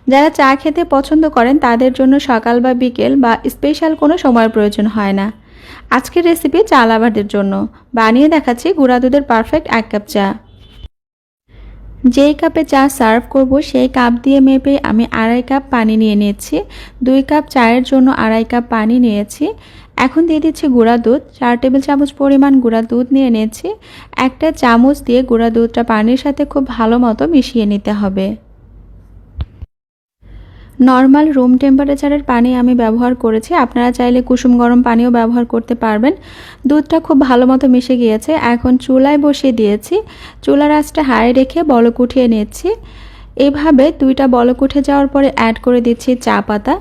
যারা চা খেতে পছন্দ করেন তাদের জন্য সকাল বা বিকেল বা স্পেশাল কোনো সময়ের প্রয়োজন হয় না। আজকের রেসিপি চা লাভারদের জন্য। বানিয়ে দেখাচ্ছি গুঁড়া দুধের পারফেক্ট 1 কাপ চা। যেই কাপে চা সার্ভ করব সেই কাপ দিয়ে মেপে আমি 2.5 কাপ পানি নিয়ে নিয়েছি। 2 কাপ চায়ের জন্য 2.5 কাপ পানি নিয়েছি। এখন দিয়ে দিচ্ছি গুঁড়া দুধ। 4 টেবিল চামচ পরিমাণ গুঁড়া দুধ নিয়ে নিয়েছি। একটা চামচ দিয়ে গুঁড়া দুধটা পানির সাথে খুব ভালো মতো মিশিয়ে নিতে হবে। নর্মাল রুম টেম্পারেচারের পানি আমি ব্যবহার করেছি, আপনারা চাইলে কুসুম গরম পানিও ব্যবহার করতে পারবেন। দুধটা খুব ভালো মতো মিশে গিয়েছে। এখন চুলায় বসিয়ে দিয়েছি। চুলার আঁচটা হাই রেখে বলক উঠিয়ে নিচ্ছি। এইভাবে 2টা বলক উঠে যাওয়ার পরে অ্যাড করে দিচ্ছি চা পাতা।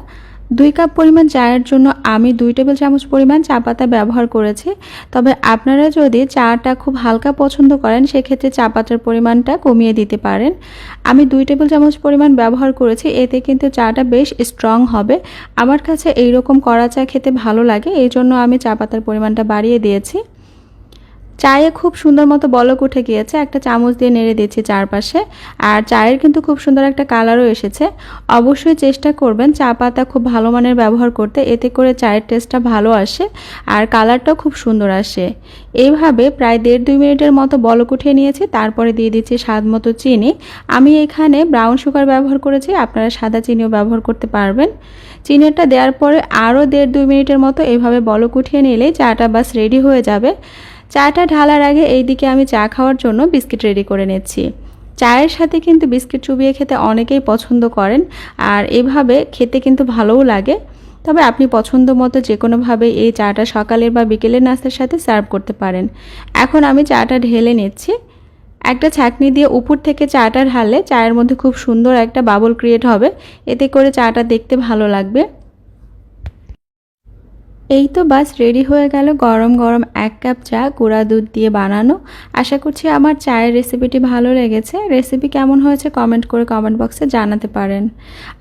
2 কাপ পরিমাণ চায়ের জন্য আমি 2 টেবিল চামচ পরিমাণ চা পাতা ব্যবহার করেছি। তবে আপনারা যদি চাটা খুব হালকা পছন্দ করেন সেক্ষেত্রে চা পাতার পরিমাণটা কমিয়ে দিতে পারেন। আমি 2 টেবিল চামচ পরিমাণ ব্যবহার করেছি, এতে কিন্তু চাটা বেশ স্ট্রং হবে। আমার কাছে এইরকম কড়া চা খেতে ভালো লাগে, এই জন্য আমি চা পাতার পরিমাণটা বাড়িয়ে দিয়েছি। চায়ে খুব সুন্দর মতো বলক উঠে গিয়েছে। একটা চামচ দিয়ে নেড়ে দিচ্ছি চারপাশে। আর চায়ের কিন্তু খুব সুন্দর একটা কালারও এসেছে। অবশ্যই চেষ্টা করবেন চা পাতা খুব ভালো মানের ব্যবহার করতে, এতে করে চায়ের টেস্টটা ভালো আসে আর কালারটাও খুব সুন্দর আসে। এইভাবে প্রায় 1.5-2 মিনিটের মতো বলক উঠিয়ে নিয়েছি। তারপরে দিয়ে দিচ্ছি স্বাদ মতো চিনি। আমি এখানে ব্রাউন সুগার ব্যবহার করেছি, আপনারা সাদা চিনিও ব্যবহার করতে পারবেন। চিনিটা দেওয়ার পরে আরও 1.5-2 মিনিটের মতো এইভাবে বলক উঠিয়ে নিলেই চাটা বাস রেডি হয়ে যাবে। চাটা ঢালার আগে এইদিকে আমি চা খাওয়ার জন্য বিস্কিট রেডি করে নিচ্ছি। চায়ের সাথে কিন্তু বিস্কিট চুবিয়ে খেতে অনেকেই পছন্দ করেন, আর এভাবে খেতে কিন্তু ভালোও লাগে। তবে আপনি পছন্দ মতো যে কোনোভাবে এই চাটা সকালের বা বিকেলের নাস্তার সাথে সার্ভ করতে পারেন। এখন আমি চাটা ঢেলে নিচ্ছি। একটা ছাঁকনি দিয়ে উপর থেকে চাটা ঢাললে চায়ের মধ্যে খুব সুন্দর একটা বাবল ক্রিয়েট হবে, এতে করে চাটা দেখতে ভালো লাগবে। এই তো বাস রেডি হয়ে গেল গরম গরম 1 কাপ চা গুঁড়া দুধ দিয়ে বানানো। আশা করছি আমার চায়ের রেসিপিটি ভালো লেগেছে। রেসিপি কেমন হয়েছে কমেন্ট করে কমেন্ট বক্সে জানাতে পারেন।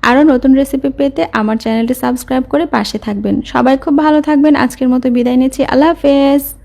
আরও নতুন রেসিপি পেতে আমার চ্যানেলটি সাবস্ক্রাইব করে পাশে থাকবেন। সবাই খুব ভালো থাকবেন। আজকের মতো বিদায় নিচ্ছি। আল্লাহ হাফেজ।